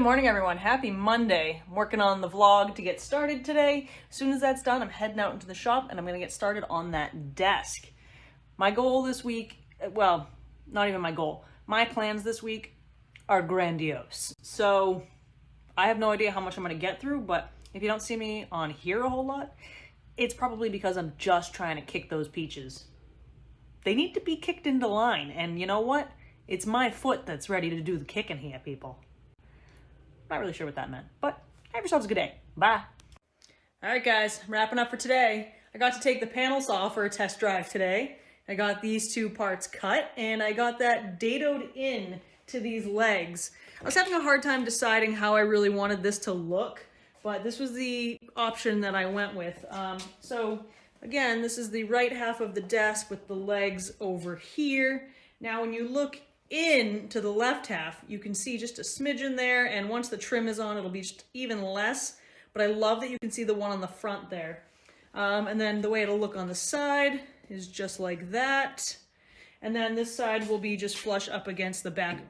morning, everyone. Happy Monday. I'm working on the vlog to get started today. As soon as that's done, I'm heading out into the shop and I'm going to get started on that desk. My goal this week, well, not even my goal. My plans this week are grandiose. So I have no idea how much I'm going to get through, but if you don't see me on here a whole lot, it's probably because I'm just trying to kick those peaches. They need to be kicked into line, and you know what? It's my foot that's ready to do the kicking here, people. Not really sure what that meant, but have yourselves a good day. Bye. All right, guys, I'm wrapping up for today. I got to take the panel saw for a test drive today. I got these two parts cut, and I got that dadoed in to these legs. I was having a hard time deciding how I really wanted this to look, but this was the option that I went with. So again, this is the right half of the desk with the legs over here. Now, when you look in to the left half, you can see just a smidgen there, and once the trim is on, it'll be just even less, but I love that you can see the one on the front there. And then the way it'll look on the side is just like that, and then this side will be just flush up against the back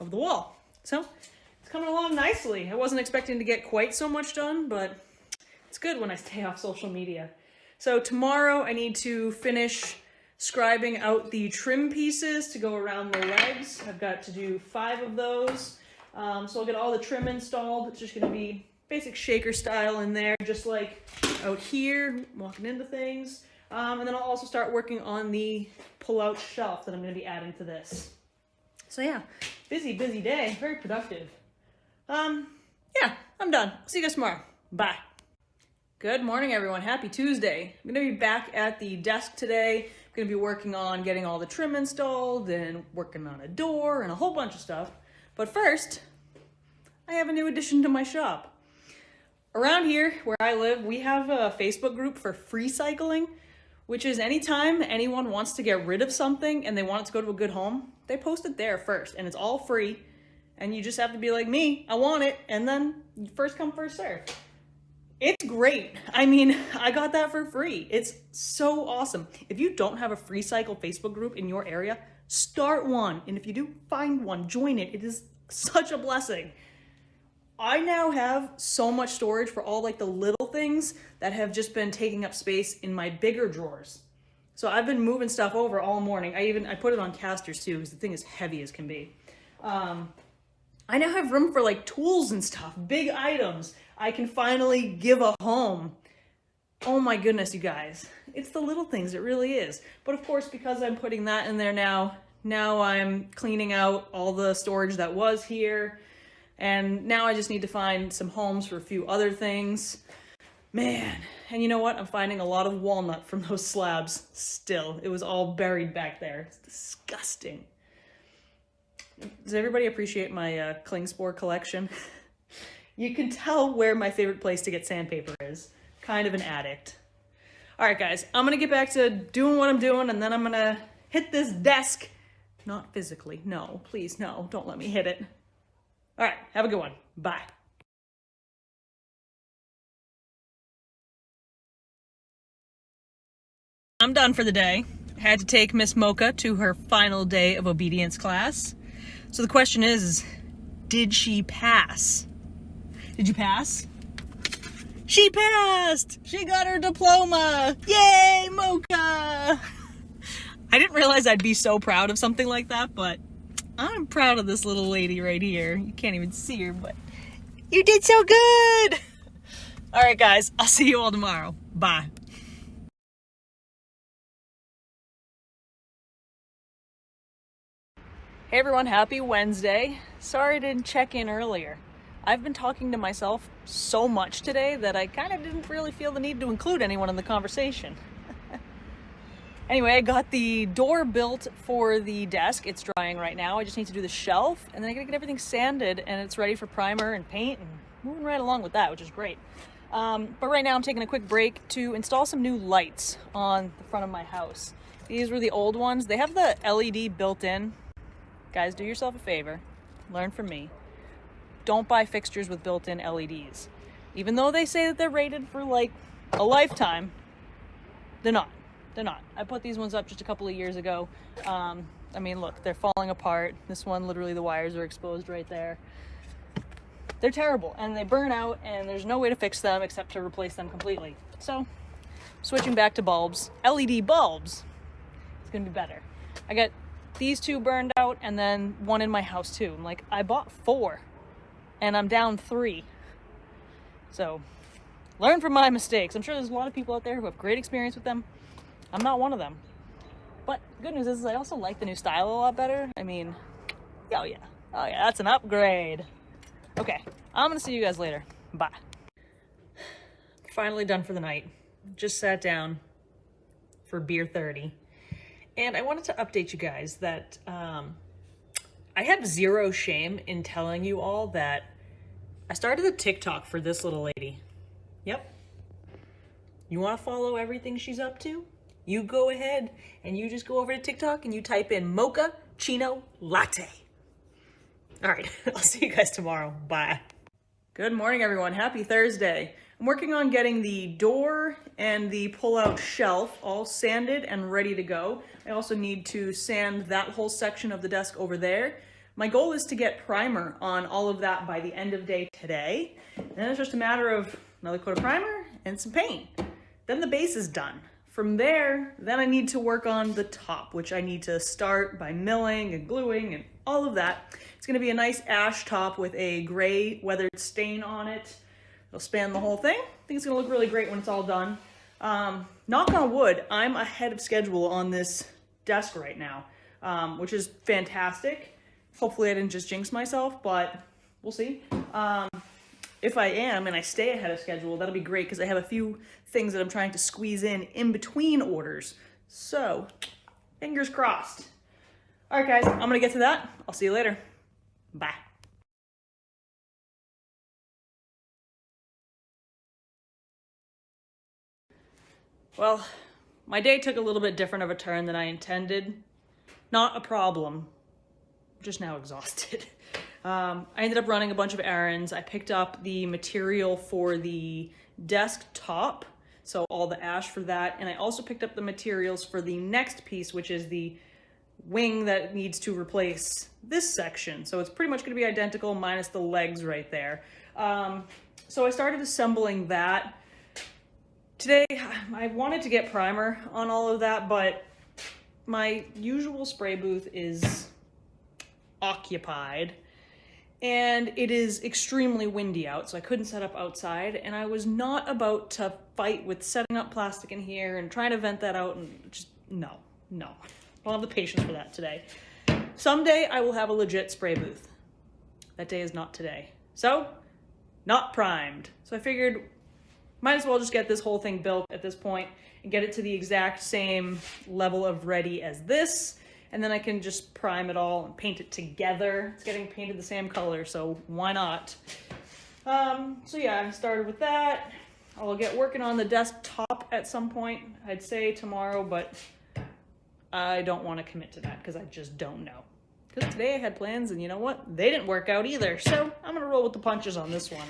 of the wall. So it's coming along nicely. I wasn't expecting to get quite so much done, but it's good when I stay off social media. So tomorrow I need to finish scribing out the trim pieces to go around the legs. I've got to do 5 of those. So I'll get all the trim installed. It's just going to be basic shaker style in there, just like out here, walking into things. And then I'll also start working on the pull-out shelf that I'm going to be adding to this. So yeah, busy day, very productive. Yeah, I'm done. See you guys tomorrow. Bye. Good morning, everyone. Happy Tuesday. I'm going to be back at the desk today. I'm going to be working on getting all the trim installed and working on a door and a whole bunch of stuff. But first, I have a new addition to my shop. Around here, where I live, we have a Facebook group for free cycling, which is anytime anyone wants to get rid of something and they want it to go to a good home, they post it there first, and it's all free. And you just have to be like, me, I want it, and then first come, first serve. It's great. I mean, I got that for free. It's so awesome. If you don't have a free cycle Facebook group in your area, start one. And if you do, find one, join it. It is such a blessing. I now have so much storage for all like the little things that have just been taking up space in my bigger drawers. So I've been moving stuff over all morning. I put it on casters too, because the thing is heavy as can be. I now have room for like tools and stuff, big items. I can finally give a home. Oh my goodness, you guys. It's the little things, it really is. But of course, because I'm putting that in there now I'm cleaning out all the storage that was here. And now I just need to find some homes for a few other things. Man, and you know what? I'm finding a lot of walnut from those slabs still. It was all buried back there. It's disgusting. Does everybody appreciate my cling spore collection? You can tell where my favorite place to get sandpaper is. Kind of an addict. All right, guys, I'm going to get back to doing what I'm doing, and then I'm going to hit this desk. Not physically. No, please, no. Don't let me hit it. All right, have a good one. Bye. I'm done for the day. I had to take Miss Mocha to her final day of obedience class. So the question is, did she pass? Did you pass? She passed! She got her diploma! Yay, Mocha! I didn't realize I'd be so proud of something like that, but I'm proud of this little lady right here. You can't even see her, but you did so good! All right, guys, I'll see you all tomorrow. Bye. Hey everyone, happy Wednesday. Sorry I didn't check in earlier. I've been talking to myself so much today that I kind of didn't really feel the need to include anyone in the conversation. Anyway, I got the door built for the desk. It's drying right now. I just need to do the shelf, and then I gotta get everything sanded, and it's ready for primer and paint, and moving right along with that, which is great. But right now I'm taking a quick break to install some new lights on the front of my house. These were the old ones. They have the LED built in. Guys, do yourself a favor. Learn from me. Don't buy fixtures with built-in LEDs. Even though they say that they're rated for like a lifetime, they're not. They're not. I put these ones up just a couple of years ago. I mean, look, they're falling apart. This one, literally the wires are exposed right there. they're terrible and they burn out and there's no way to fix them except to replace them completely. So switching back to bulbs, LED bulbs, it's gonna be better. I got these 2 burned out and then 1 in my house too. I'm like, I bought 4 and I'm down 3. So learn from my mistakes. I'm sure there's a lot of people out there who have great experience with them. I'm not one of them. But good news is I also like the new style a lot better. I mean, oh yeah, that's an upgrade. Okay, I'm gonna see you guys later. Bye. Finally done for the night. Just sat down for beer 30. And I wanted to update you guys that I have zero shame in telling you all that I started a TikTok for this little lady. Yep. You want to follow everything she's up to? You go ahead and you just go over to TikTok and you type in mocha chino latte. All right, I'll see you guys tomorrow. Bye. Good morning, everyone. Happy Thursday. I'm working on getting the door and the pull-out shelf all sanded and ready to go. I also need to sand that whole section of the desk over there. My goal is to get primer on all of that by the end of day today. Then it's just a matter of another coat of primer and some paint. Then the base is done. From there, then I need to work on the top, which I need to start by milling and gluing and all of that. It's gonna be a nice ash top with a gray weathered stain on it. It'll span the whole thing. I think it's gonna look really great when it's all done. Knock on wood, I'm ahead of schedule on this desk right now, which is fantastic. Hopefully I didn't just jinx myself, but we'll see. If I am and I stay ahead of schedule, that'll be great because I have a few things that I'm trying to squeeze in between orders. So, fingers crossed. All right, guys, I'm gonna get to that. I'll see you later. Bye. Well, my day took a little bit different of a turn than I intended. Not a problem, just now exhausted. I ended up running a bunch of errands. I picked up the material for the desktop, so all the ash for that, and I also picked up the materials for the next piece, which is the wing that needs to replace this section. So it's pretty much gonna be identical minus the legs right there. So I started assembling that. Today, I wanted to get primer on all of that, but my usual spray booth is occupied and it is extremely windy out, so I couldn't set up outside, and I was not about to fight with setting up plastic in here and trying to vent that out, and just, no. I don't have the patience for that today. Someday I will have a legit spray booth. That day is not today. So, not primed. So I figured, might as well just get this whole thing built at this point and get it to the exact same level of ready as this. And then I can just prime it all and paint it together. It's getting painted the same color, so why not? So yeah, I started with that. I'll get working on the desktop at some point. I'd say tomorrow, but I don't want to commit to that because I just don't know. Because today I had plans and you know what? They didn't work out either. So I'm gonna roll with the punches on this one.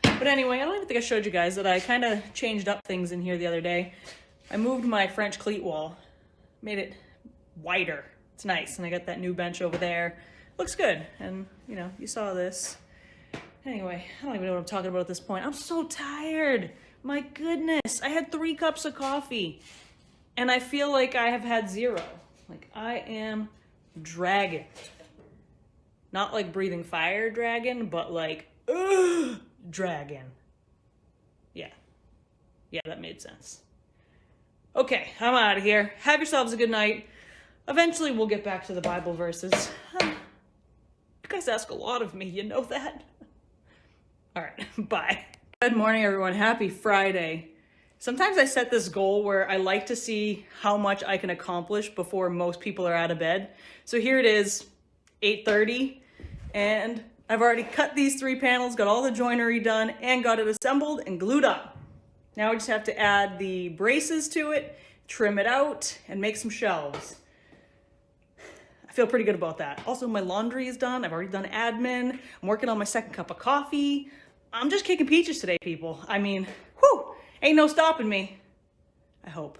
But anyway, I don't even think I showed you guys that I kind of changed up things in here the other day. I moved my French cleat wall, made it wider. It's nice, and I got that new bench over there. Looks good, and you know, you saw this. Anyway, I don't even know what I'm talking about at this point. I'm so tired. My goodness, I had 3 cups of coffee, and I feel like I have had 0. Like, I am dragon. Not like breathing fire dragon, but like, dragon. Yeah, that made sense. Okay, I'm out of here. Have yourselves a good night. Eventually we'll get back to the Bible verses. You guys ask a lot of me, you know that? All right, bye. Good morning, everyone. Happy Friday. Sometimes I set this goal where I like to see how much I can accomplish before most people are out of bed. So here it is, 8:30, and I've already cut these 3 panels, got all the joinery done, and got it assembled and glued up. Now I just have to add the braces to it, trim it out, and make some shelves. I feel pretty good about that. Also, my laundry is done. I've already done admin. I'm working on my 2nd cup of coffee. I'm just kicking peaches today, people. I mean, whew, ain't no stopping me. I hope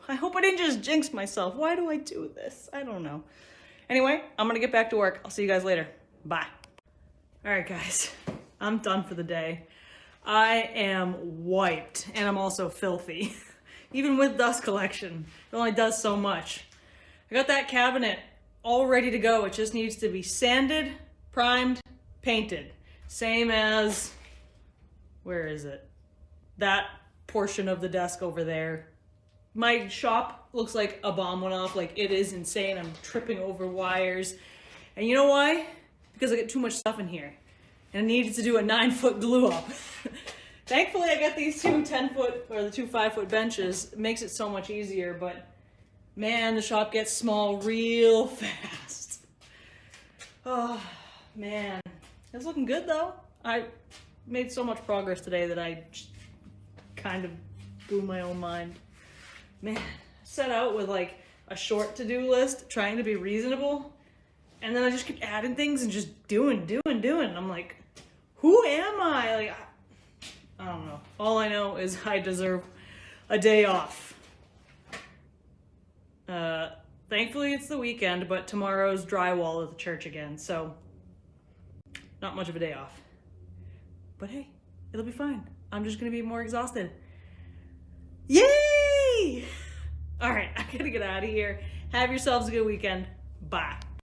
I didn't just jinx myself. Why do I do this? I don't know. Anyway, I'm gonna get back to work. I'll see you guys later. Bye. All right, guys, I'm done for the day. I am wiped, and I'm also filthy. Even with dust collection, it only does so much. I got that cabinet all ready to go. It just needs to be sanded, primed, painted. Same as, where is it? That portion of the desk over there. My shop looks like a bomb went off. Like, it is insane. I'm tripping over wires. And you know why? Because I get too much stuff in here. And I needed to do a 9-foot glue up. Thankfully, I got these two 10-foot or the two 5-foot benches. It makes it so much easier, but man, the shop gets small real fast. Oh, man. It's looking good, though. I made so much progress today that I just kind of blew my own mind. Man, I set out with like a short to-do list, trying to be reasonable, and then I just kept adding things and just doing. I'm like, who am I? Like, I don't know. All I know is I deserve a day off. Thankfully it's the weekend, but tomorrow's drywall at the church again, so not much of a day off. But hey, it'll be fine. I'm just gonna be more exhausted. Yay! All right, I gotta get out of here. Have yourselves a good weekend. Bye.